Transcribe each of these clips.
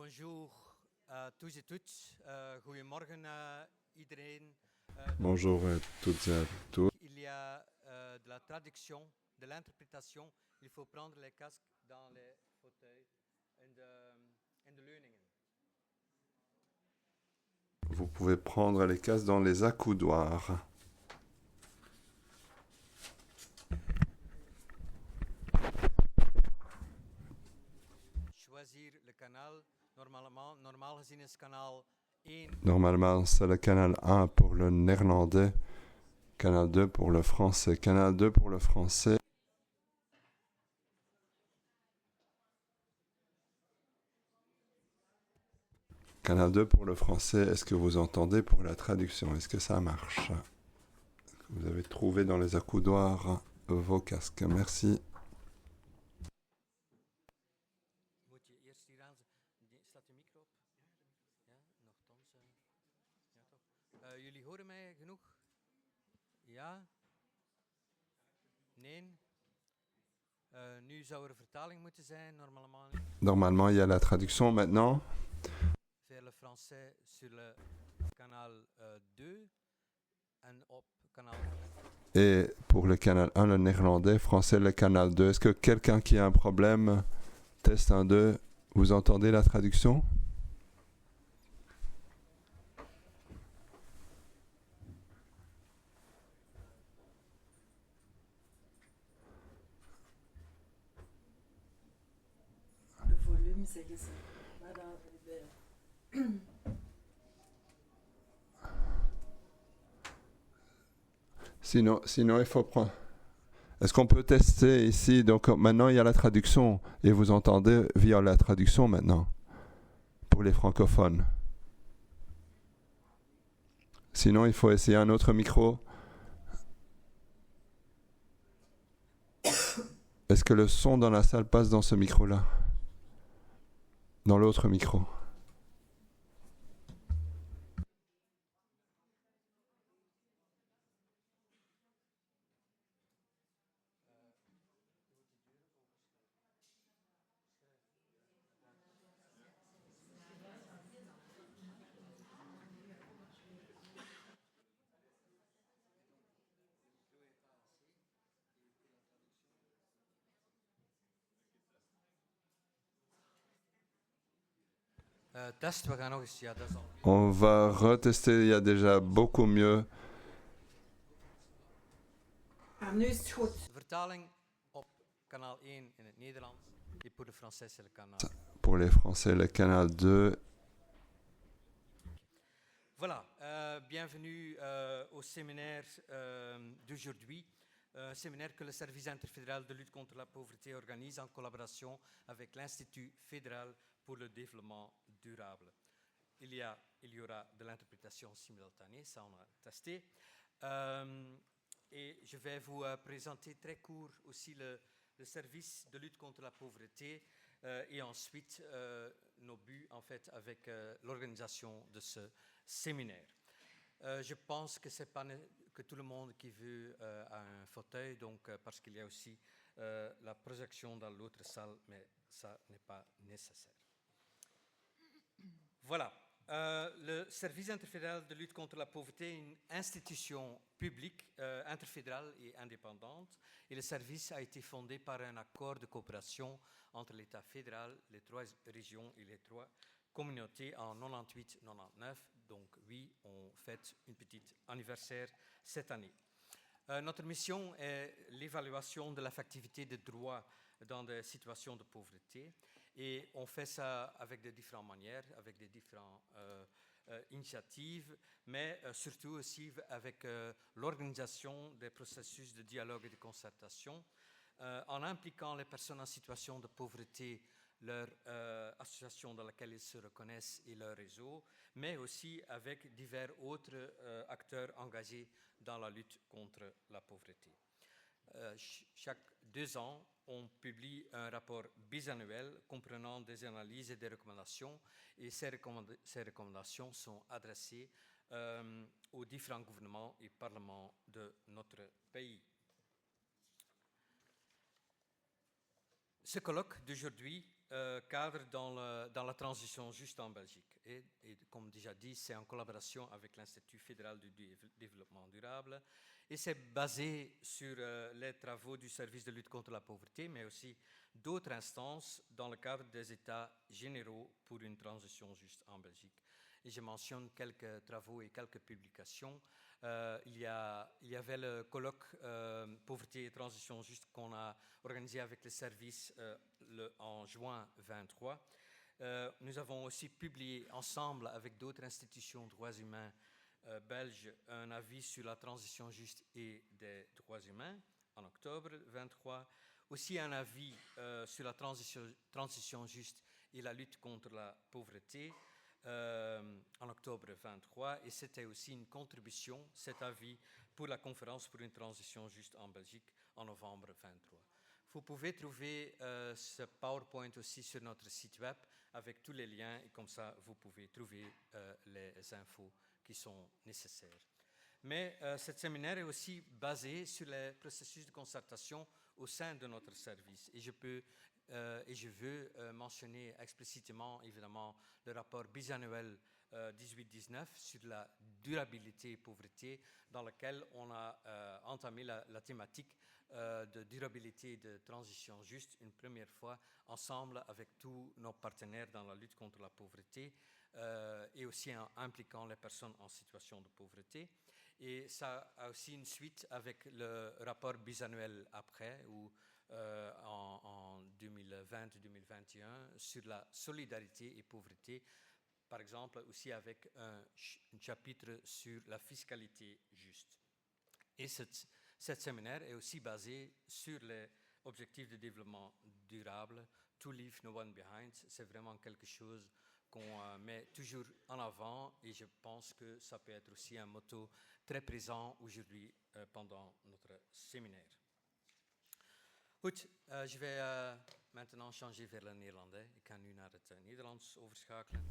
Bonjour à tous et toutes. Goedemorgen iedereen. Bonjour à toutes et à tous. Il y a de la traduction, de l'interprétation. Il faut prendre les casques dans les fauteuils en de leuningen. Vous pouvez prendre les casques dans les accoudoirs. Choisir le canal. Normaal gezien is kanaal 1. Normalement, c'est le canal 1 pour le néerlandais, canal 2 pour le français, canal 2 pour le français. Canal 2 pour le français, est-ce que vous entendez pour la traduction? Est-ce que ça marche? Vous avez trouvé dans les accoudoirs vos casques. Merci. Moet je eerst hier aan. Staat de micro op? Ja, nochtans. Ja, toch. Jullie horen mij genoeg? Ja? Nee? Nu zou er vertaling moeten zijn, Normalement, il y a la traduction maintenant. Vers le français sur le canal 2 en op canal. Et pour le canal 1, le néerlandais, français, le canal 2. Est-ce que quelqu'un qui a un problème, test 1, 2, vous entendez la traduction? Le volume, c'est que ça va dans le... Sinon, il faut prendre. Est-ce qu'on peut tester ici? Donc maintenant, il y a la traduction et vous entendez via la traduction maintenant pour les francophones. Sinon, il faut essayer un autre micro. Est-ce que le son dans la salle passe dans ce micro-là? Dans l'autre micro? Test, we gaan nog eens. Ja, dat is al. On va retester, il y a déjà beaucoup mieux. Nu is het goed. De vertaling op kanaal 1 in het Nederlands et pour le français c'est le canal. Pour les Français, le canal 2. Voilà, bienvenue au séminaire d'aujourd'hui. Un séminaire que le Service interfédéral de lutte contre la pauvreté organise en collaboration avec l'Institut fédéral pour le développement durable. Il y aura de l'interprétation simultanée, ça on a testé. Et je vais vous présenter très court aussi le service de lutte contre la pauvreté et ensuite nos buts en fait avec l'organisation de ce séminaire. Je pense que c'est pas que tout le monde qui veut un fauteuil, donc parce qu'il y a aussi la projection dans l'autre salle, mais ça n'est pas nécessaire. Voilà. Le Service interfédéral de lutte contre la pauvreté est une institution publique, interfédérale et indépendante. Et le service a été fondé par un accord de coopération entre l'État fédéral, les 3 régions et les 3 communautés en 98-99. Donc oui, on fête une petite anniversaire cette année. Notre mission est l'évaluation de l'effectivité des droits dans des situations de pauvreté. Et on fait ça avec de différentes manières, avec des différentes initiatives, mais surtout aussi avec l'organisation des processus de dialogue et de concertation, en impliquant les personnes en situation de pauvreté, leur association dans laquelle ils se reconnaissent et leur réseau, mais aussi avec divers autres acteurs engagés dans la lutte contre la pauvreté. Chaque 2 ans, on publie un rapport bisannuel comprenant des analyses et des recommandations, et ces recommandations sont adressées aux différents gouvernements et parlements de notre pays. Ce colloque d'aujourd'hui cadre dans la transition juste en Belgique. Et comme déjà dit, c'est en collaboration avec l'Institut fédéral du développement durable. Et c'est basé sur les travaux du service de lutte contre la pauvreté, mais aussi d'autres instances dans le cadre des États généraux pour une transition juste en Belgique. Et je mentionne quelques travaux et quelques publications. Il y avait le colloque Pauvreté et Transition Juste qu'on a organisé avec les services en juin 23. Nous avons aussi publié ensemble avec d'autres institutions de droits humains belges un avis sur la transition juste et des droits humains en octobre 23. Aussi un avis sur la transition juste et la lutte contre la pauvreté en octobre 23, et c'était aussi une contribution, cet avis, pour la conférence pour une transition juste en Belgique en novembre 23. Vous pouvez trouver ce PowerPoint aussi sur notre site web avec tous les liens, et comme ça vous pouvez trouver les infos qui sont nécessaires. Mais ce séminaire est aussi basé sur les processus de concertation au sein de notre service, et je veux mentionner explicitement, évidemment, le rapport bisannuel 18-19 sur la durabilité et pauvreté, dans lequel on a entamé la thématique de durabilité et de transition juste une première fois ensemble avec tous nos partenaires dans la lutte contre la pauvreté et aussi impliquant les personnes en situation de pauvreté. Et ça a aussi une suite avec le rapport bisannuel après, où en 2020-2021 sur la solidarité et pauvreté, par exemple aussi avec un chapitre sur la fiscalité juste. Et cet séminaire est aussi basé sur les objectifs de développement durable, To Leave No One Behind. C'est vraiment quelque chose qu'on met toujours en avant, et je pense que ça peut être aussi un motto très présent aujourd'hui pendant notre séminaire. Goed, je vais maintenant changer vers le néerlandais. Ik ga nu naar het Nederlands overschakelen.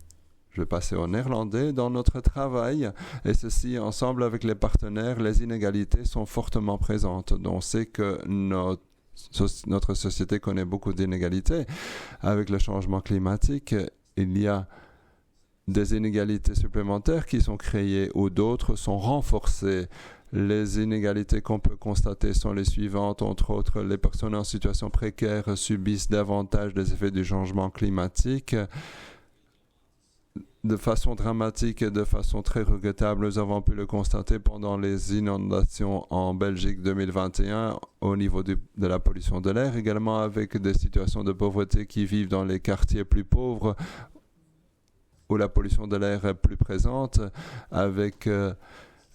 Je vais passer au néerlandais. Dans notre travail, et ceci ensemble avec les partenaires, les inégalités sont fortement présentes. Donc on sait que notre société connaît beaucoup d'inégalités. Avec le changement climatique, il y a des inégalités supplémentaires qui sont créées ou d'autres sont renforcées. Les inégalités qu'on peut constater sont les suivantes. Entre autres, les personnes en situation précaire subissent davantage des effets du changement climatique. De façon dramatique et de façon très regrettable, nous avons pu le constater pendant les inondations en Belgique 2021 au niveau de la pollution de l'air, également avec des situations de pauvreté qui vivent dans les quartiers plus pauvres où la pollution de l'air est plus présente, avec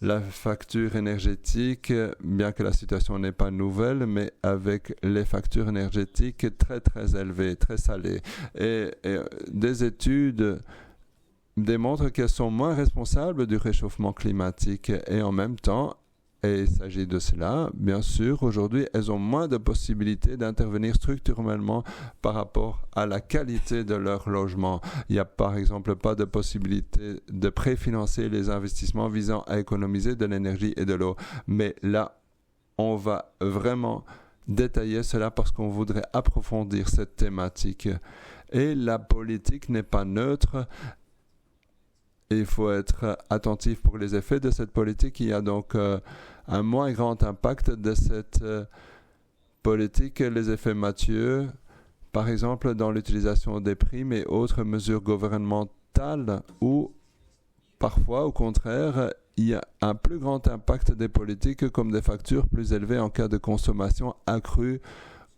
la facture énergétique, bien que la situation n'est pas nouvelle, mais avec les factures énergétiques très très élevées, très salées. Et des études démontrent qu'elles sont moins responsables du réchauffement climatique, et en même temps, et il s'agit de cela, bien sûr, aujourd'hui, elles ont moins de possibilités d'intervenir structurellement par rapport à la qualité de leur logement. Il n'y a par exemple pas de possibilité de préfinancer les investissements visant à économiser de l'énergie et de l'eau. Mais là, on va vraiment détailler cela parce qu'on voudrait approfondir cette thématique. Et la politique n'est pas neutre. Il faut être attentif pour les effets de cette politique. Il y a donc un moins grand impact de cette politique, les effets mafieux, par exemple dans l'utilisation des primes et autres mesures gouvernementales, ou parfois, au contraire, il y a un plus grand impact des politiques comme des factures plus élevées en cas de consommation accrue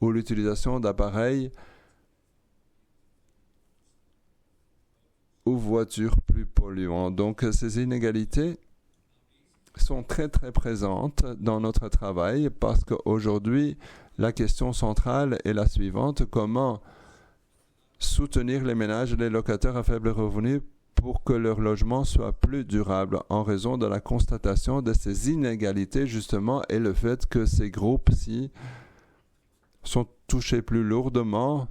ou l'utilisation d'appareils ou voitures plus polluantes. Donc ces inégalités sont très très présentes dans notre travail parce qu'aujourd'hui, la question centrale est la suivante: comment soutenir les ménages et les locataires à faible revenu pour que leur logement soit plus durable en raison de la constatation de ces inégalités justement, et le fait que ces groupes-ci sont touchés plus lourdement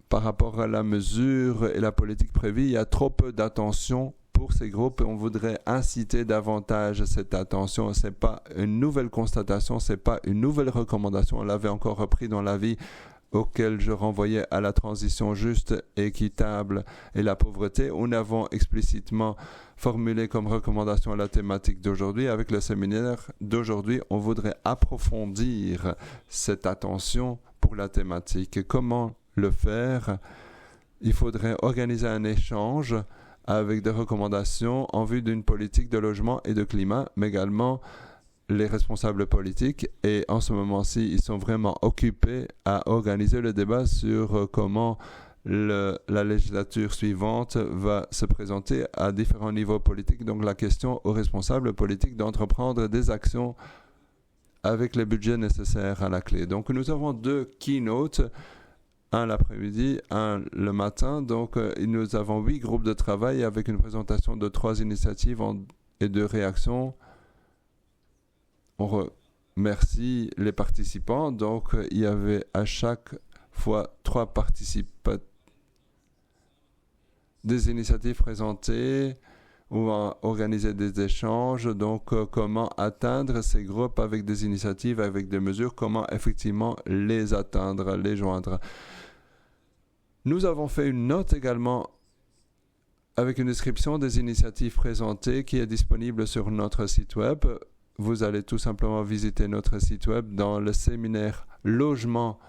par rapport à la mesure et la politique prévue. Il y a trop peu d'attention pour ces groupes et on voudrait inciter davantage cette attention. Ce n'est pas une nouvelle constatation, ce n'est pas une nouvelle recommandation. On l'avait encore repris dans l'avis auquel je renvoyais à la transition juste et équitable et la pauvreté, nous avons explicitement formulé comme recommandation la thématique d'aujourd'hui. Avec le séminaire d'aujourd'hui, on voudrait approfondir cette attention pour la thématique. Comment le faire? Il faudrait organiser un échange avec des recommandations en vue d'une politique de logement et de climat, mais également les responsables politiques. Et en ce moment-ci, ils sont vraiment occupés à organiser le débat sur comment la législature suivante va se présenter à différents niveaux politiques. Donc la question aux responsables politiques d'entreprendre des actions avec les budgets nécessaires à la clé. Donc nous avons 2 keynotes, un l'après-midi, un le matin. Donc nous avons 8 groupes de travail avec une présentation de 3 initiatives et 2 réactions. On remercie les participants. Donc il y avait à chaque fois 3 participants, des initiatives présentées. On va organiser des échanges. Donc, comment atteindre ces groupes avec des initiatives, avec des mesures, comment effectivement les atteindre, les joindre. Nous avons fait une note également avec une description des initiatives présentées qui est disponible sur notre site web. Vous allez tout simplement visiter notre site web dans le séminaire Logement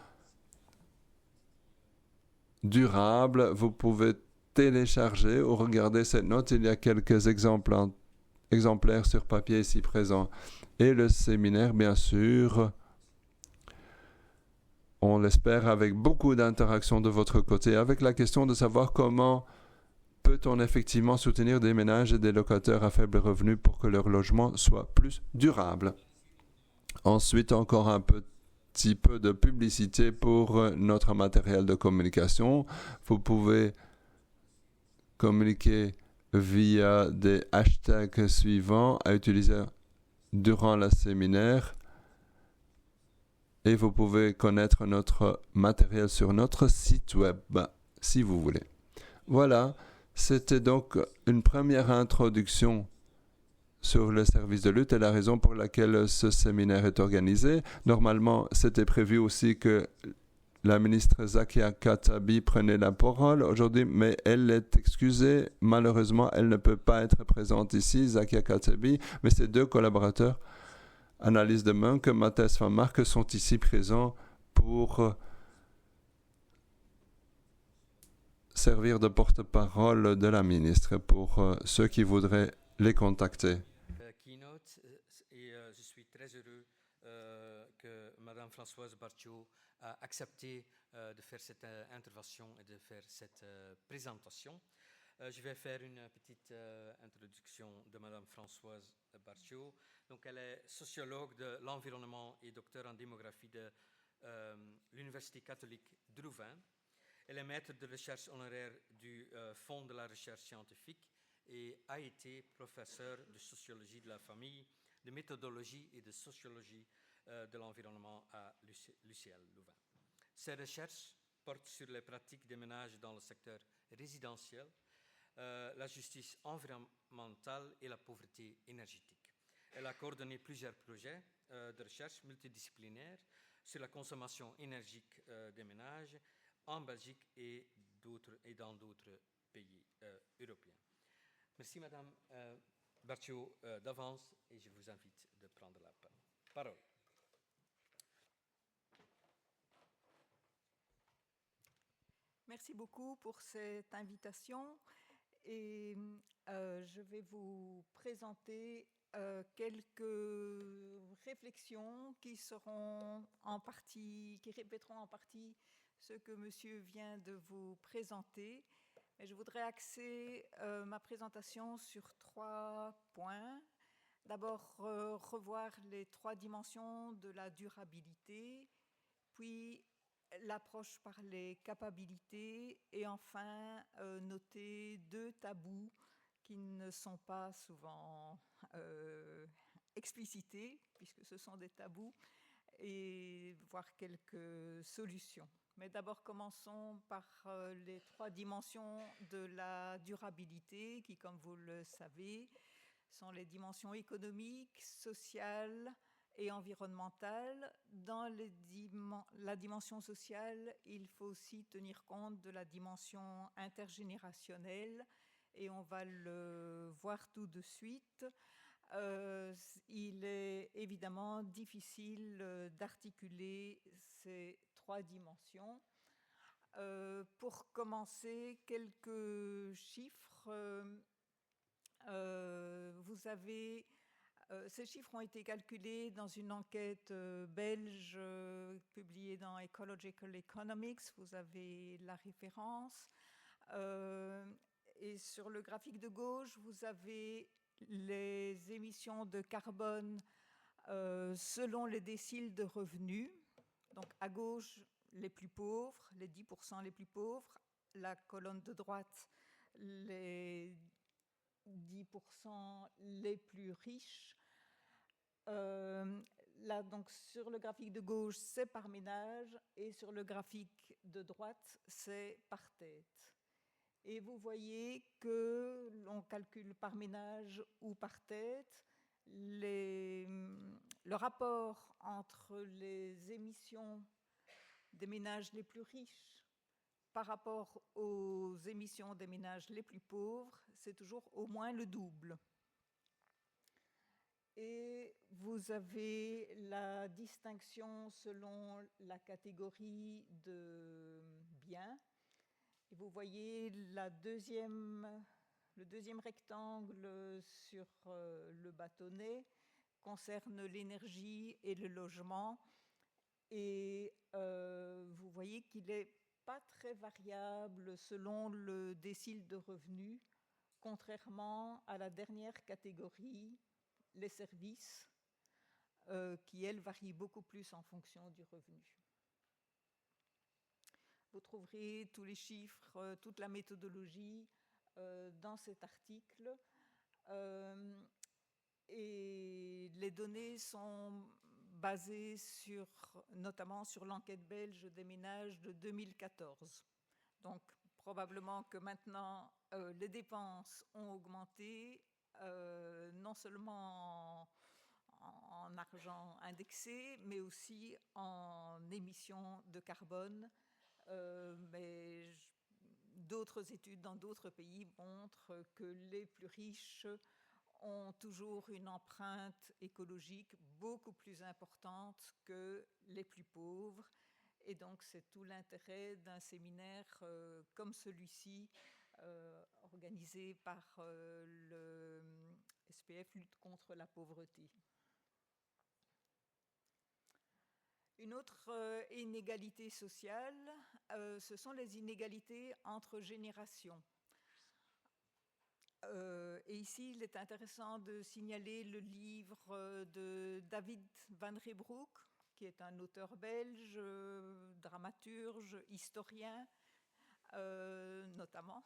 durable. Vous pouvez télécharger ou regarder cette note. Il y a quelques exemplaires sur papier ici présents. Et le séminaire, bien sûr, on l'espère avec beaucoup d'interactions de votre côté, avec la question de savoir comment peut-on effectivement soutenir des ménages et des locataires à faible revenu pour que leur logement soit plus durable. Ensuite, encore un petit peu de publicité pour notre matériel de communication. Vous pouvez communiquer via des hashtags suivants à utiliser durant le séminaire. Et vous pouvez connaître notre matériel sur notre site web, si vous voulez. Voilà, c'était donc une première introduction sur le service de lutte et la raison pour laquelle ce séminaire est organisé. Normalement, c'était prévu aussi que la ministre Zakia Katabi prenait la parole aujourd'hui, mais elle est excusée. Malheureusement, elle ne peut pas être présente ici, Zakia Katabi, mais ses 2 collaborateurs, Annalise de Munk et Matthijs van Mark, sont ici présents pour servir de porte-parole de la ministre pour ceux qui voudraient les contacter. Keynote, et je suis très heureux que Madame Françoise Bartiot a accepté de faire cette intervention et de faire cette présentation. Je vais faire une petite introduction de Madame Françoise Bartiot. Donc, elle est sociologue de l'environnement et docteur en démographie de l'Université catholique de Louvain. Elle est maître de recherche honoraire du Fonds de la recherche scientifique et a été professeure de sociologie de la famille, de méthodologie et de sociologie de l'environnement à l'UCL Louvain. Ses recherches portent sur les pratiques des ménages dans le secteur résidentiel, la justice environnementale et la pauvreté énergétique. Elle a coordonné plusieurs projets de recherche multidisciplinaires sur la consommation énergique des ménages en Belgique et dans d'autres pays européens. Merci Madame Bartiot d'avance et je vous invite de prendre la parole. Merci beaucoup pour cette invitation et je vais vous présenter quelques réflexions qui répéteront en partie ce que monsieur vient de vous présenter. Et je voudrais axer ma présentation sur 3 points. D'abord, revoir les 3 dimensions de la durabilité, puis l'approche par les capacités et enfin noter 2 tabous qui ne sont pas souvent explicités puisque ce sont des tabous et voir quelques solutions. Mais d'abord commençons par les 3 dimensions de la durabilité qui, comme vous le savez, sont les dimensions économiques, sociales et environnementale. Dans la dimension sociale, il faut aussi tenir compte de la dimension intergénérationnelle, et on va le voir tout de suite. Il est évidemment difficile d'articuler ces trois dimensions. Pour commencer, quelques chiffres. Vous avez ces chiffres ont été calculés dans une enquête belge publiée dans Ecological Economics. Vous avez la référence. Et sur le graphique de gauche, vous avez les émissions de carbone selon les déciles de revenus. Donc à gauche, les plus pauvres, les 10% les plus pauvres. La colonne de droite, les 10% les plus riches. Là, donc, sur le graphique de gauche, c'est par ménage, et sur le graphique de droite, c'est par tête. Et vous voyez que l'on calcule par ménage ou par tête. Le rapport entre les émissions des ménages les plus riches par rapport aux émissions des ménages les plus pauvres, c'est toujours au moins le double. Et vous avez la distinction selon la catégorie de biens. Et vous voyez le deuxième rectangle sur le bâtonnet concerne l'énergie et le logement. Et vous voyez qu'il n'est pas très variable selon le décile de revenus, contrairement à la dernière catégorie, les services, qui, elles, varient beaucoup plus en fonction du revenu. Vous trouverez tous les chiffres, toute la méthodologie dans cet article. Et les données sont basées notamment sur l'enquête belge des ménages de 2014. Donc, probablement que maintenant, les dépenses ont augmenté, non seulement en argent indexé, mais aussi en émissions de carbone. Mais d'autres études dans d'autres pays montrent que les plus riches ont toujours une empreinte écologique beaucoup plus importante que les plus pauvres. Et donc, c'est tout l'intérêt d'un séminaire comme celui-ci, organisé par le SPF Lutte contre la pauvreté. Une autre inégalité sociale, ce sont les inégalités entre générations. Et ici, il est intéressant de signaler le livre de David Van Reebrouck, qui est un auteur belge, dramaturge, historien, notamment.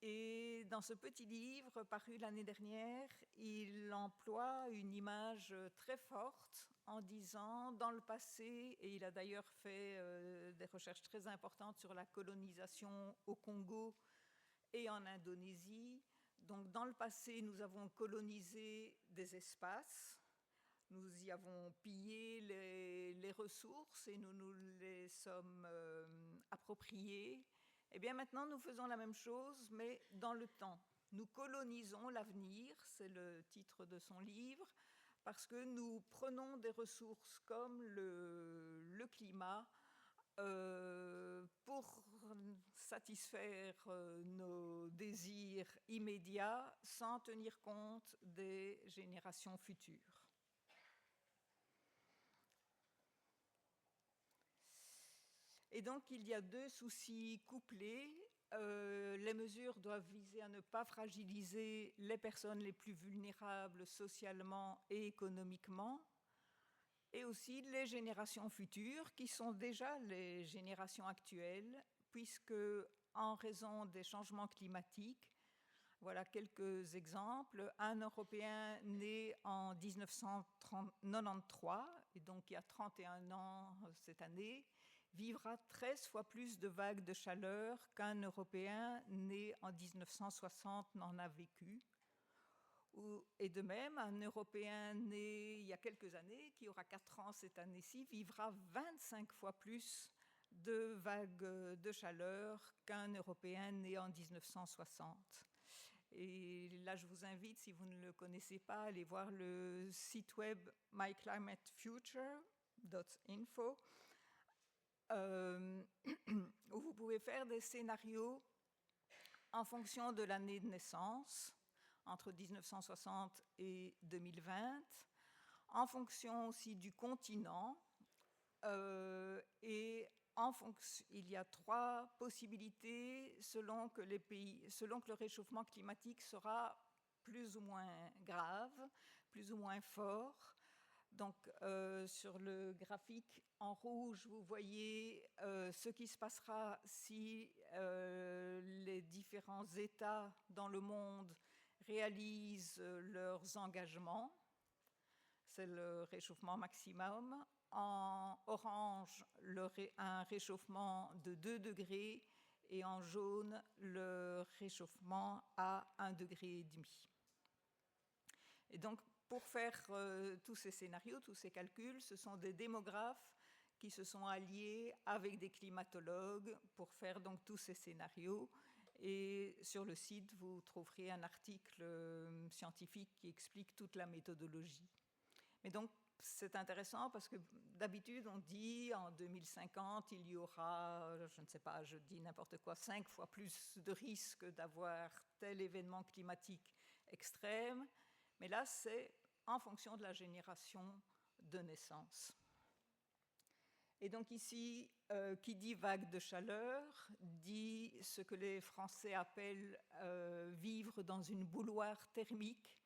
Et dans ce petit livre, paru l'année dernière, il emploie une image très forte en disant, dans le passé, et il a d'ailleurs fait des recherches très importantes sur la colonisation au Congo et en Indonésie. Donc, dans le passé, nous avons colonisé des espaces, nous y avons pillé les ressources et nous nous les sommes appropriées. Eh bien, maintenant, nous faisons la même chose, mais dans le temps. Nous colonisons l'avenir, c'est le titre de son livre, parce que nous prenons des ressources comme le climat pour satisfaire nos désirs immédiats sans tenir compte des générations futures. Et donc, il y a deux soucis couplés. Les mesures doivent viser à ne pas fragiliser les personnes les plus vulnérables socialement et économiquement, et aussi les générations futures, qui sont déjà les générations actuelles, puisque, en raison des changements climatiques, voilà quelques exemples. Un Européen né en 1993, et donc il y a 31 ans cette année, vivra 13 fois plus de vagues de chaleur qu'un Européen né en 1960 n'en a vécu. Et de même, un Européen né il y a quelques années, qui aura 4 ans cette année-ci, vivra 25 fois plus de vagues de chaleur qu'un Européen né en 1960. Et là, je vous invite, si vous ne le connaissez pas, à aller voir le site web myclimatefuture.info, où vous pouvez faire des scénarios en fonction de l'année de naissance, entre 1960 et 2020, en fonction aussi du continent, et il y a 3 possibilités selon que le réchauffement climatique sera plus ou moins grave, plus ou moins fort. Donc, sur le graphique en rouge, vous voyez ce qui se passera si les différents États dans le monde réalisent leurs engagements. C'est le réchauffement maximum. En orange, un réchauffement de 2 degrés et en jaune, le réchauffement à 1,5 degré. Et donc, pour faire tous ces scénarios, tous ces calculs, ce sont des démographes qui se sont alliés avec des climatologues pour faire donc tous ces scénarios. Et sur le site, vous trouverez un article scientifique qui explique toute la méthodologie. Mais donc, c'est intéressant parce que d'habitude, on dit en 2050, il y aura, je ne sais pas, je dis n'importe quoi, 5 fois plus de risques d'avoir tel événement climatique extrême. Mais là, c'est en fonction de la génération de naissance. Et donc ici, qui dit vague de chaleur, dit ce que les Français appellent vivre dans une bouilloire thermique.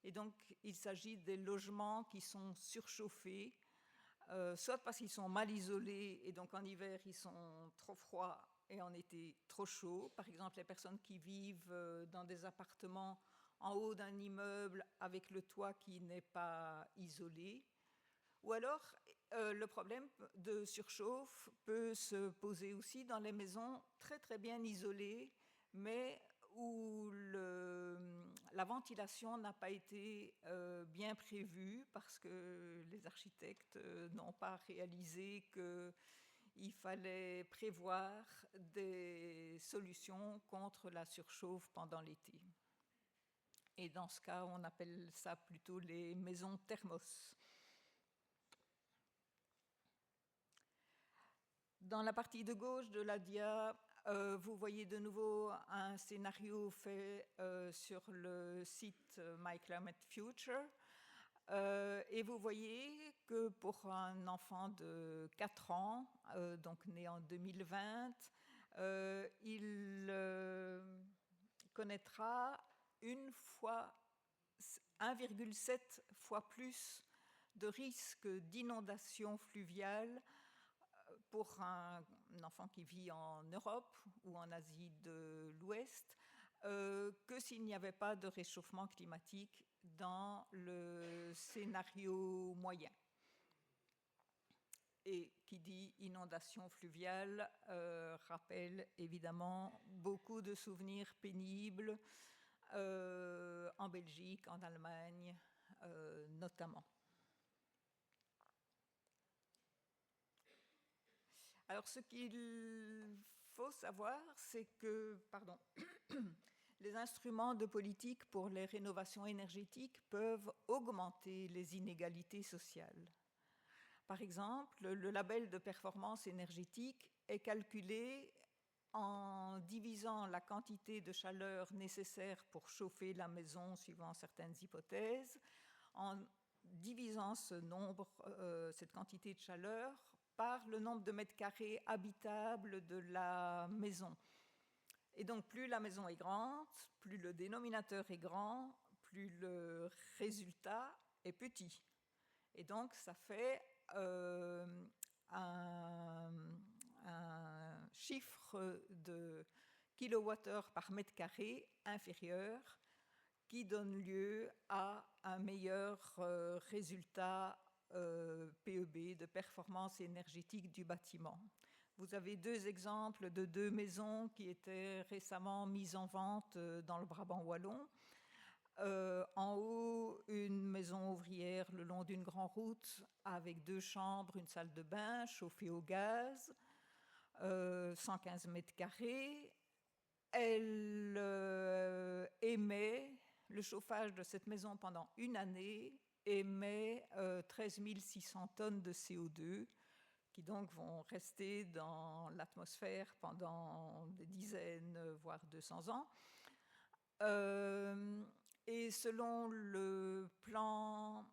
Et donc, il s'agit des logements qui sont surchauffés, soit parce qu'ils sont mal isolés, et donc en hiver, ils sont trop froids, et en été, trop chauds. Par exemple, les personnes qui vivent dans des appartements en haut d'un immeuble avec le toit qui n'est pas isolé. Ou alors, le problème de surchauffe peut se poser aussi dans les maisons très très bien isolées, mais où la ventilation n'a pas été bien prévue parce que les architectes n'ont pas réalisé qu'il fallait prévoir des solutions contre la surchauffe pendant l'été. Et dans ce cas, on appelle ça plutôt les maisons thermos. Dans la partie de gauche de la dia, vous voyez de nouveau un scénario fait sur le site My Climate Future. Et vous voyez que pour un enfant de 4 ans, donc né en 2020, il connaîtra 1,7 fois plus de risques d'inondation fluviale pour un enfant qui vit en Europe ou en Asie de l'Ouest que s'il n'y avait pas de réchauffement climatique dans le scénario moyen. Et qui dit inondation fluviale rappelle évidemment beaucoup de souvenirs pénibles en Belgique, en Allemagne notamment. Alors, ce qu'il faut savoir, c'est que, les instruments de politique pour les rénovations énergétiques peuvent augmenter les inégalités sociales. Par exemple, le label de performance énergétique est calculé en divisant la quantité de chaleur nécessaire pour chauffer la maison suivant certaines hypothèses, en divisant cette quantité de chaleur par le nombre de mètres carrés habitables de la maison. Et donc, plus la maison est grande, plus le dénominateur est grand, plus le résultat est petit. Et donc, ça fait un chiffre de kilowattheure par mètre carré inférieur qui donne lieu à un meilleur résultat PEB, de performance énergétique du bâtiment. Vous avez 2 exemples de 2 maisons qui étaient récemment mises en vente dans le Brabant wallon. En haut, une maison ouvrière le long d'une grande route avec 2 chambres, une salle de bain chauffée au gaz, 115 mètres carrés. Elle émet, le chauffage de cette maison pendant une année émet 13 600 tonnes de CO2 qui donc vont rester dans l'atmosphère pendant des dizaines, voire 200 ans. Et selon le plan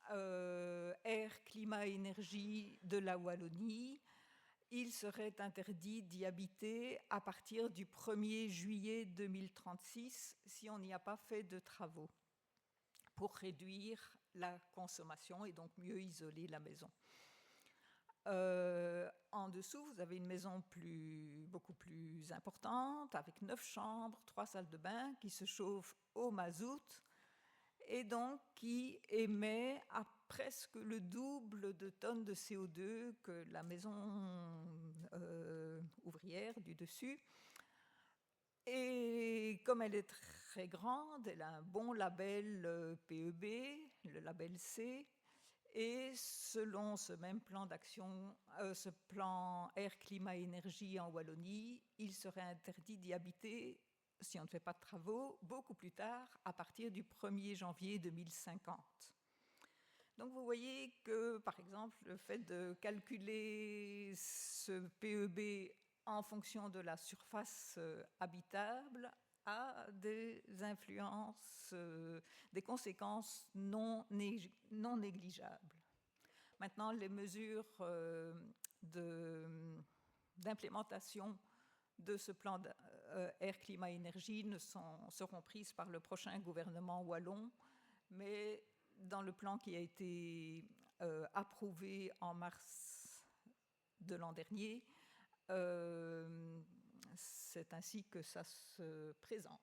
air, climat, énergie de la Wallonie, il serait interdit d'y habiter à partir du 1er juillet 2036 si on n'y a pas fait de travaux pour réduire la consommation et donc mieux isoler la maison. En dessous, vous avez une maison beaucoup plus importante, avec 9 chambres, 3 salles de bain, qui se chauffe au mazout et donc qui émet à presque le double de tonnes de CO2 que la maison ouvrière du dessus. Et comme elle est très grande, elle a un bon label PEB, le label C. Et selon ce même plan d'action, ce plan air, climat, énergie en Wallonie, il serait interdit d'y habiter, si on ne fait pas de travaux, beaucoup plus tard, à partir du 1er janvier 2050. Donc vous voyez que, par exemple, le fait de calculer ce PEB en fonction de la surface habitable a des influences, des conséquences non négligeables. Maintenant, les mesures d'implémentation de ce plan air, climat, énergie seront prises par le prochain gouvernement wallon, mais dans le plan qui a été approuvé en mars de l'an dernier, c'est ainsi que ça se présente.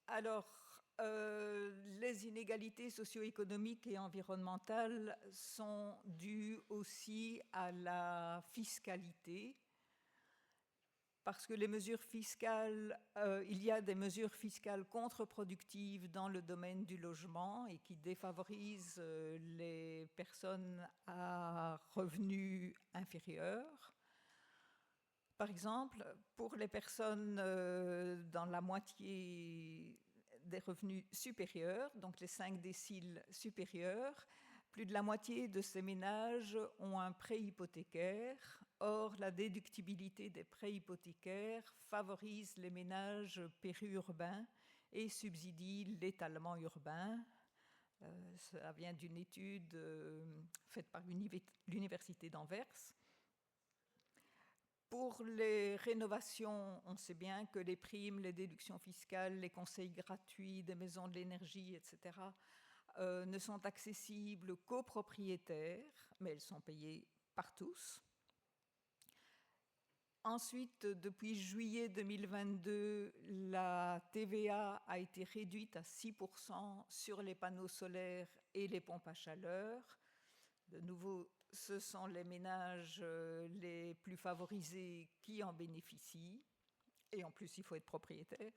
Alors, les inégalités socio-économiques et environnementales sont dues aussi à la fiscalité, parce que les mesures fiscales, il y a des mesures fiscales contre-productives dans le domaine du logement et qui défavorisent les personnes à revenus inférieurs. Par exemple, pour les personnes dans la moitié des revenus supérieurs, donc les 5 déciles supérieurs, plus de la moitié de ces ménages ont un prêt hypothécaire. Or, la déductibilité des prêts hypothécaires favorise les ménages périurbains et subsidie l'étalement urbain. Ça vient d'une étude faite par l'Université d'Anvers. Pour les rénovations, on sait bien que les primes, les déductions fiscales, les conseils gratuits des maisons de l'énergie, etc., ne sont accessibles qu'aux propriétaires, mais elles sont payées par tous. Ensuite, depuis juillet 2022, la TVA a été réduite à 6% sur les panneaux solaires et les pompes à chaleur. De nouveau, ce sont les ménages les plus favorisés qui en bénéficient. Et en plus, il faut être propriétaire.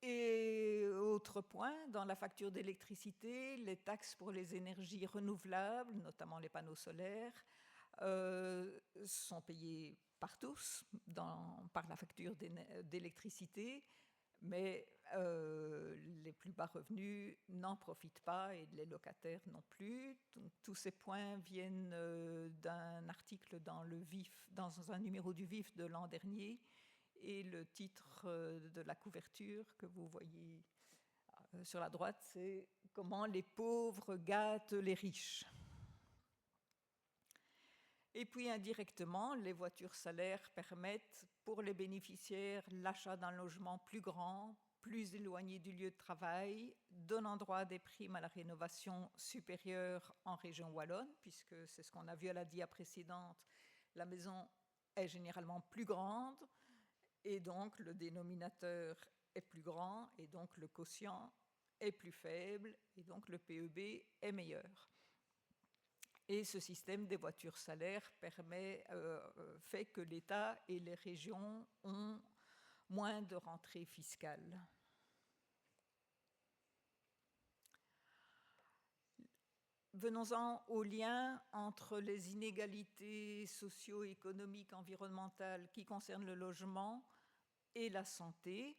Et autre point, dans la facture d'électricité, les taxes pour les énergies renouvelables, notamment les panneaux solaires, sont payées par tous par la facture d'électricité, mais les plus bas revenus n'en profitent pas et les locataires non plus. Donc, tous ces points viennent d'un article dans un numéro du Vif de l'an dernier, et le titre de la couverture que vous voyez sur la droite, c'est « Comment les pauvres gâtent les riches ». Et puis indirectement, les voitures salaires permettent pour les bénéficiaires l'achat d'un logement plus grand, plus éloigné du lieu de travail, donnant droit à des primes à la rénovation supérieure en région wallonne, puisque c'est ce qu'on a vu à la dia précédente, la maison est généralement plus grande, et donc le dénominateur est plus grand, et donc le quotient est plus faible, et donc le PEB est meilleur. Et ce système des voitures salaires fait que l'État et les régions ont moins de rentrées fiscales. Venons-en au lien entre les inégalités socio-économiques, environnementales qui concernent le logement et la santé.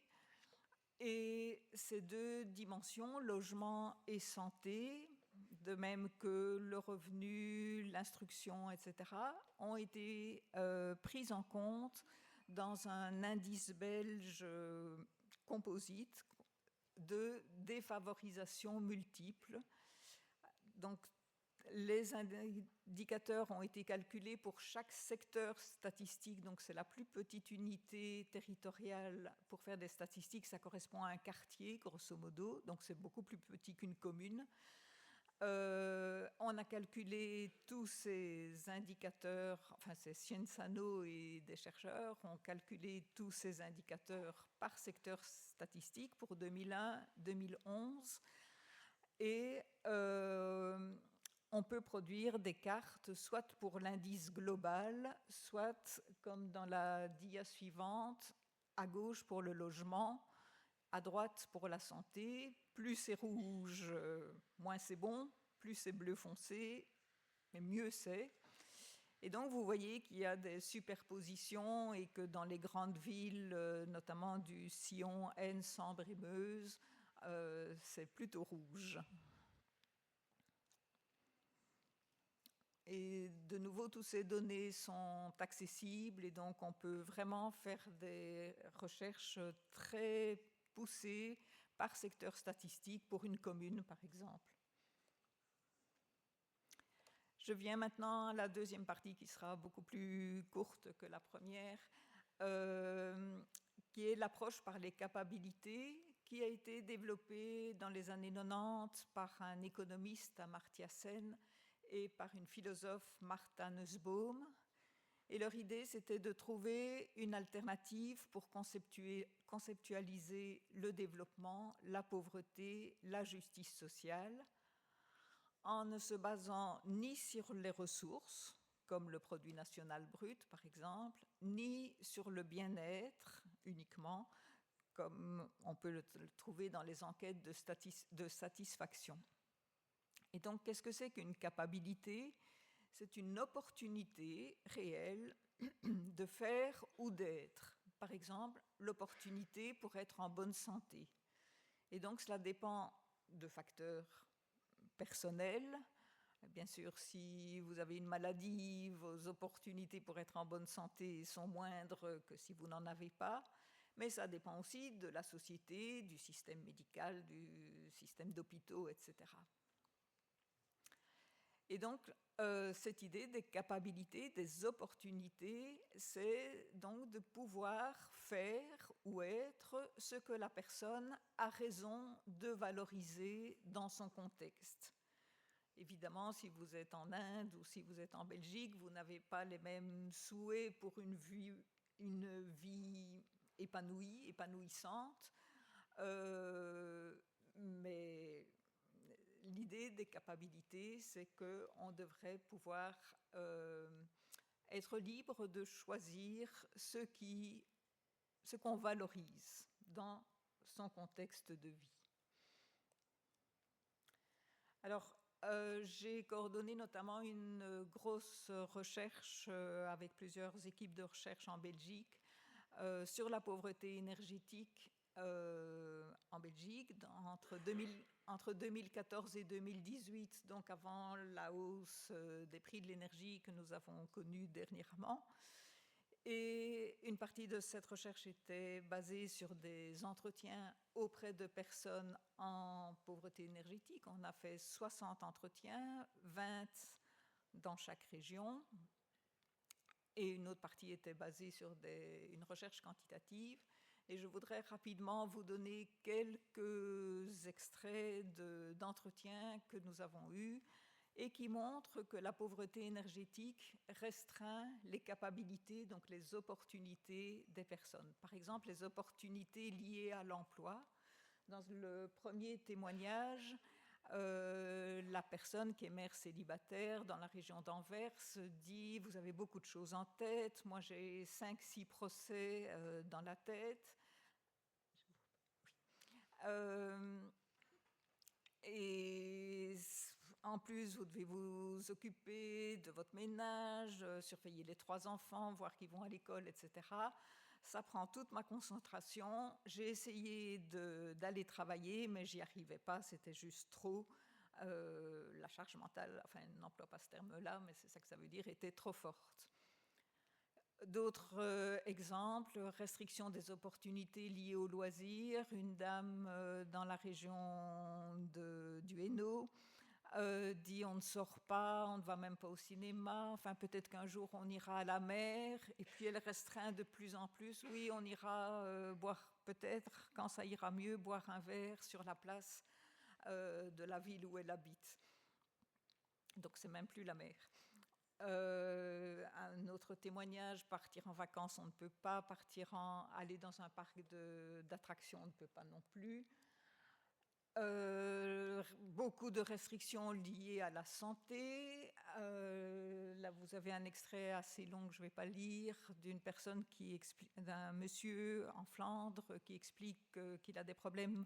Et ces deux dimensions, logement et santé, de même que le revenu, l'instruction, etc., ont été prises en compte dans un indice belge composite de défavorisation multiple. Donc, les indicateurs ont été calculés pour chaque secteur statistique, donc c'est la plus petite unité territoriale pour faire des statistiques, ça correspond à un quartier, grosso modo, donc c'est beaucoup plus petit qu'une commune. On a calculé tous ces indicateurs, enfin c'est Scienzano et des chercheurs ont calculé tous ces indicateurs par secteur statistique pour 2001-2011 et on peut produire des cartes soit pour l'indice global, soit comme dans la dia suivante, à gauche pour le logement, à droite pour la santé. Plus c'est rouge, moins c'est bon, plus c'est bleu foncé, et mieux c'est. Et donc vous voyez qu'il y a des superpositions et que dans les grandes villes, notamment du Sillon, Aisne, Sambre et Meuse, c'est plutôt rouge. Et de nouveau, toutes ces données sont accessibles et donc on peut vraiment faire des recherches très poussées par secteur statistique pour une commune, par exemple. Je viens maintenant à la deuxième partie qui sera beaucoup plus courte que la première, qui est l'approche par les capacités, qui a été développée dans les années 90 par un économiste, Amartya Sen, et par une philosophe, Martha Nussbaum. Et leur idée, c'était de trouver une alternative pour conceptualiser le développement, la pauvreté, la justice sociale, en ne se basant ni sur les ressources, comme le produit national brut, par exemple, ni sur le bien-être uniquement, comme on peut le trouver dans les enquêtes de satisfaction. Et donc, qu'est-ce que c'est qu'une capacité ? C'est une opportunité réelle de faire ou d'être. Par exemple, l'opportunité pour être en bonne santé. Et donc, cela dépend de facteurs personnels. Bien sûr, si vous avez une maladie, vos opportunités pour être en bonne santé sont moindres que si vous n'en avez pas. Mais ça dépend aussi de la société, du système médical, du système d'hôpitaux, etc. Et donc, cette idée des capacités, des opportunités, c'est donc de pouvoir faire ou être ce que la personne a raison de valoriser dans son contexte. Évidemment, si vous êtes en Inde ou si vous êtes en Belgique, vous n'avez pas les mêmes souhaits pour une vie épanouie, épanouissante, mais l'idée des capacités, c'est qu'on devrait pouvoir être libre de choisir ce qu'on valorise dans son contexte de vie. Alors, j'ai coordonné notamment une grosse recherche avec plusieurs équipes de recherche en Belgique sur la pauvreté énergétique en Belgique entre 2014 et 2018, donc avant la hausse des prix de l'énergie que nous avons connue dernièrement. Et une partie de cette recherche était basée sur des entretiens auprès de personnes en pauvreté énergétique. On a fait 60 entretiens, 20 dans chaque région. Et une autre partie était basée sur une recherche quantitative. Et je voudrais rapidement vous donner quelques extraits d'entretiens que nous avons eus et qui montrent que la pauvreté énergétique restreint les capacités, donc les opportunités des personnes. Par exemple, les opportunités liées à l'emploi. Dans le premier témoignage, La personne qui est mère célibataire dans la région d'Anvers dit « Vous avez beaucoup de choses en tête, moi j'ai 5-6 procès dans la tête. » Et en plus, vous devez vous occuper de votre ménage, surveiller les 3 enfants, voir qu'ils vont à l'école, etc. Ça prend toute ma concentration. J'ai essayé d'aller travailler, mais j'y arrivais pas, c'était juste trop. La charge mentale, enfin, elle n'emploie pas ce terme-là, mais c'est ça que ça veut dire, était trop forte. D'autres exemples, restriction des opportunités liées aux loisirs. Une dame dans la région du Hainaut dit on ne sort pas, on ne va même pas au cinéma, enfin peut-être qu'un jour on ira à la mer, et puis elle restreint de plus en plus, oui on ira boire peut-être, quand ça ira mieux, boire un verre sur la place de la ville où elle habite. Donc c'est même plus la mer. Un autre témoignage, partir en vacances on ne peut pas, aller dans un parc d'attractions on ne peut pas non plus. Beaucoup de restrictions liées à la santé. Là, vous avez un extrait assez long que je ne vais pas lire d'un monsieur en Flandre qui explique qu'il a des problèmes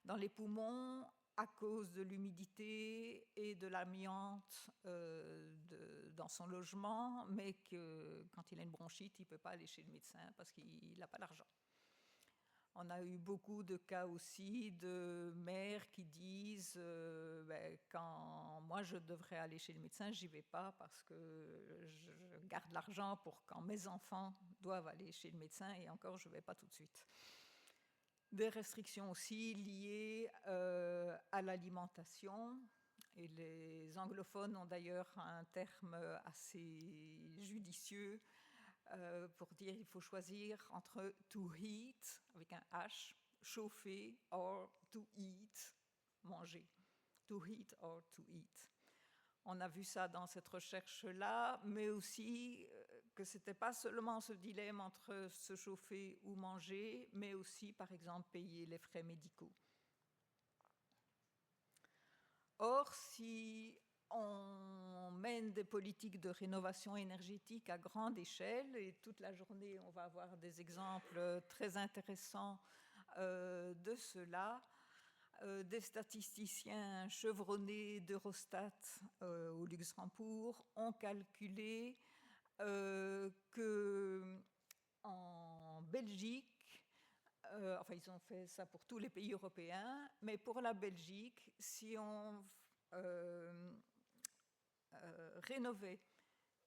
dans les poumons à cause de l'humidité et de l'amiante dans son logement, mais que quand il a une bronchite, il ne peut pas aller chez le médecin parce qu'il n'a pas d'argent. On a eu beaucoup de cas aussi de mères qui disent quand moi je devrais aller chez le médecin, j'y vais pas parce que je garde l'argent pour quand mes enfants doivent aller chez le médecin et encore je vais pas tout de suite. Des restrictions aussi liées à l'alimentation. Et les anglophones ont d'ailleurs un terme assez judicieux pour dire qu'il faut choisir entre to heat, avec un H, chauffer, or to eat, manger. To heat or to eat. On a vu ça dans cette recherche-là, mais aussi que ce n'était pas seulement ce dilemme entre se chauffer ou manger, mais aussi, par exemple, payer les frais médicaux. Or, si on mène des politiques de rénovation énergétique à grande échelle, et toute la journée, on va avoir des exemples très intéressants de cela. Des statisticiens chevronnés d'Eurostat au Luxembourg ont calculé qu'en Belgique, enfin ils ont fait ça pour tous les pays européens, mais pour la Belgique, si on rénover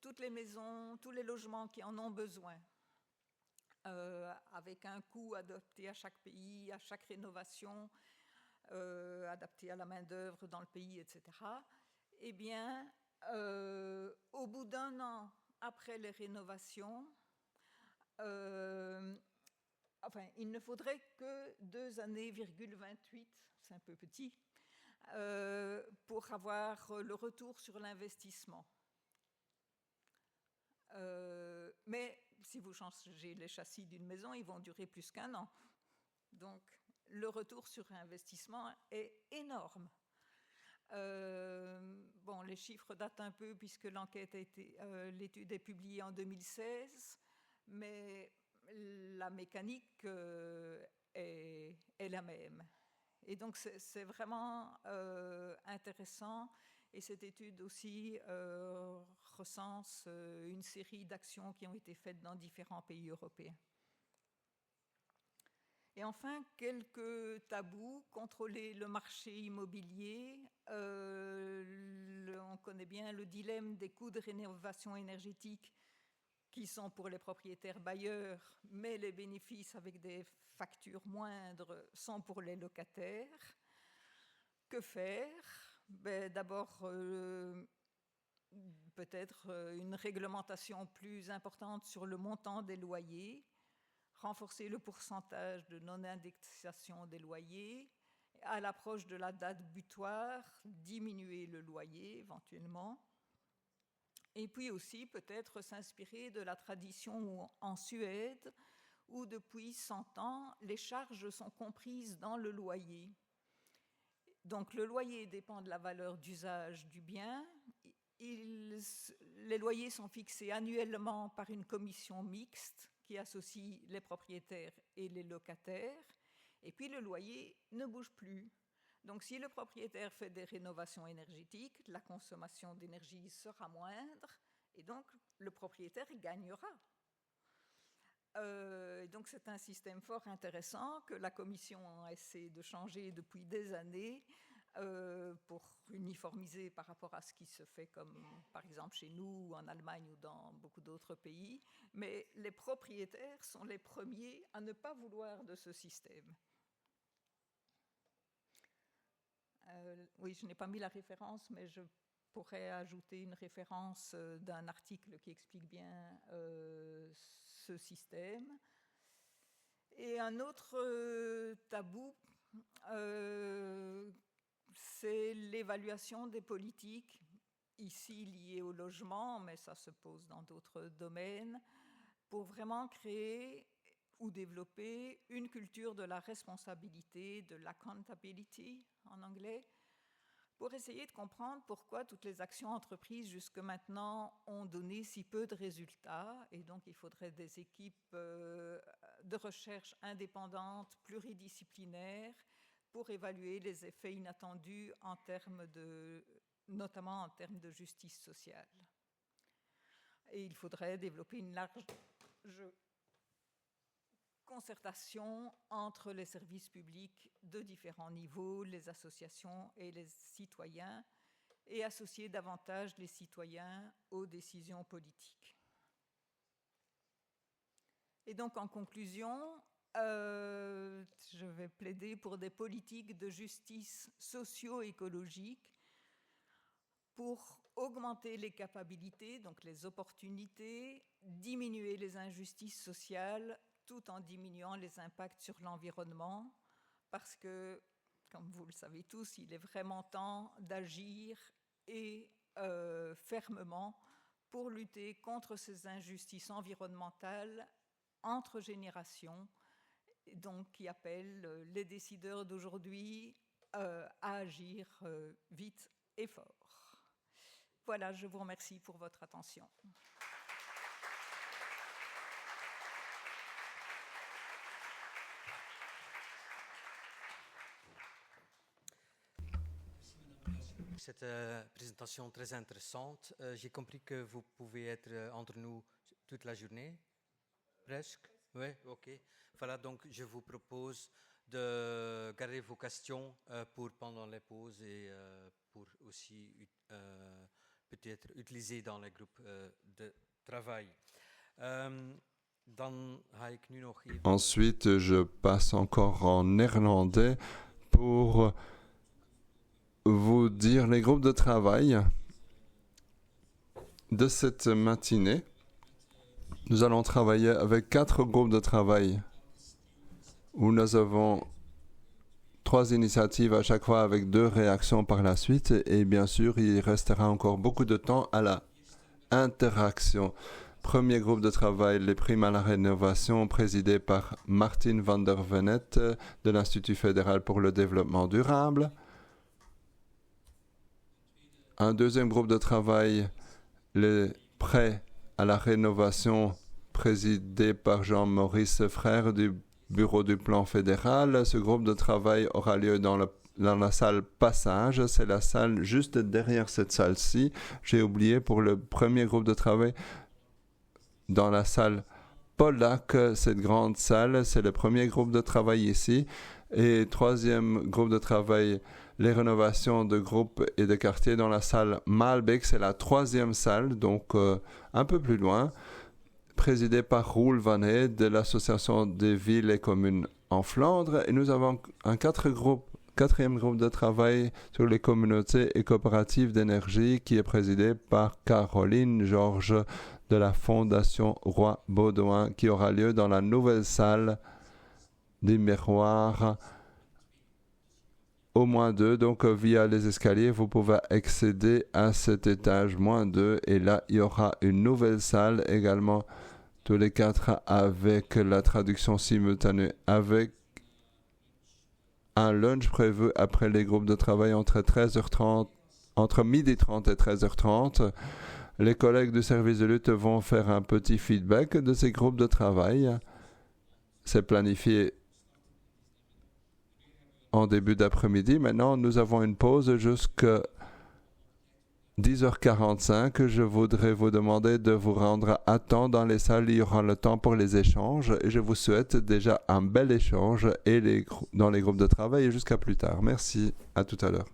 toutes les maisons, tous les logements qui en ont besoin, avec un coût adapté à chaque pays, à chaque rénovation, adapté à la main-d'œuvre dans le pays, etc. Eh bien, au bout d'1 an après les rénovations, il ne faudrait que 2 années,28, c'est un peu petit, pour avoir le retour sur l'investissement. Mais si vous changez les châssis d'une maison, ils vont durer plus qu'1 an. Donc, le retour sur investissement est énorme. Les chiffres datent un peu puisque l'étude est publiée en 2016, mais la mécanique est la même. Et donc, c'est vraiment intéressant. Et cette étude aussi recense une série d'actions qui ont été faites dans différents pays européens. Et enfin, quelques tabous. Contrôler le marché immobilier. On connaît bien le dilemme des coûts de rénovation énergétique qui sont pour les propriétaires bailleurs, mais les bénéfices avec des factures moindres sont pour les locataires. Que faire ? D'abord, peut-être une réglementation plus importante sur le montant des loyers, renforcer le pourcentage de non-indexation des loyers, à l'approche de la date butoir, diminuer le loyer éventuellement, et puis aussi peut-être s'inspirer de la tradition en Suède, où depuis 100 ans, les charges sont comprises dans le loyer. Donc le loyer dépend de la valeur d'usage du bien. Les loyers sont fixés annuellement par une commission mixte qui associe les propriétaires et les locataires. Et puis le loyer ne bouge plus. Donc si le propriétaire fait des rénovations énergétiques, la consommation d'énergie sera moindre et donc le propriétaire gagnera. Donc c'est un système fort intéressant que la Commission a essayé de changer depuis des années pour uniformiser par rapport à ce qui se fait comme par exemple chez nous, ou en Allemagne ou dans beaucoup d'autres pays. Mais les propriétaires sont les premiers à ne pas vouloir de ce système. Oui, je n'ai pas mis la référence, mais je pourrais ajouter une référence d'un article qui explique bien ce système. Et un autre tabou, c'est l'évaluation des politiques, ici liées au logement, mais ça se pose dans d'autres domaines, pour vraiment créer ou développer une culture de la responsabilité, de l'accountability en anglais, pour essayer de comprendre pourquoi toutes les actions entreprises jusque maintenant ont donné si peu de résultats. Et donc, il faudrait des équipes de recherche indépendantes, pluridisciplinaires, pour évaluer les effets inattendus notamment en termes de justice sociale. Et il faudrait développer une large concertation entre les services publics de différents niveaux, les associations et les citoyens, et associer davantage les citoyens aux décisions politiques. Et donc, en conclusion, je vais plaider pour des politiques de justice socio-écologique pour augmenter les capacités, donc les opportunités, diminuer les injustices sociales, tout en diminuant les impacts sur l'environnement, parce que, comme vous le savez tous, il est vraiment temps d'agir et fermement pour lutter contre ces injustices environnementales entre générations, donc qui appellent les décideurs d'aujourd'hui à agir vite et fort. Voilà, je vous remercie pour votre attention. Cette présentation très intéressante. J'ai compris que vous pouvez être entre nous toute la journée, presque. Oui, ok. Voilà, donc je vous propose de garder vos questions pour pendant les pauses et pour aussi peut-être utiliser dans les groupes de travail. Ensuite, je passe encore en néerlandais pour vous dire les groupes de travail de cette matinée. Nous allons travailler avec 4 groupes de travail où nous avons 3 initiatives à chaque fois avec 2 réactions par la suite. Et bien sûr, il restera encore beaucoup de temps à la interaction. Premier groupe de travail, les primes à la rénovation, présidé par Martin van der Venet de l'Institut fédéral pour le développement durable. Un deuxième groupe de travail, les prêts à la rénovation, présidé par Jean-Maurice Frère du Bureau du plan fédéral. Ce groupe de travail aura lieu dans la salle Passage. C'est la salle juste derrière cette salle-ci. J'ai oublié pour le premier groupe de travail dans la salle Pollack, cette grande salle. C'est le premier groupe de travail ici. Et troisième groupe de travail, les rénovations de groupes et de quartiers dans la salle Malbec. C'est la 3e salle, donc un peu plus loin, présidée par Roel Van Hey de l'Association des villes et communes en Flandre. Et nous avons un 4e groupe de travail sur les communautés et coopératives d'énergie qui est présidé par Caroline Georges de la Fondation Roi Baudouin, qui aura lieu dans la nouvelle salle des miroirs au -2, donc via les escaliers, vous pouvez accéder à cet étage -2 et là, il y aura une nouvelle salle également, tous les 4 avec la traduction simultanée avec un lunch prévu après les groupes de travail entre 13h30, entre 12h30 et 13h30. Les collègues du service de lutte vont faire un petit feedback de ces groupes de travail. C'est planifié en début d'après-midi. Maintenant, nous avons une pause jusqu'à 10h45. Je voudrais vous demander de vous rendre à temps dans les salles. Il y aura le temps pour les échanges. Et je vous souhaite déjà un bel échange dans les groupes de travail et jusqu'à plus tard. Merci. À tout à l'heure.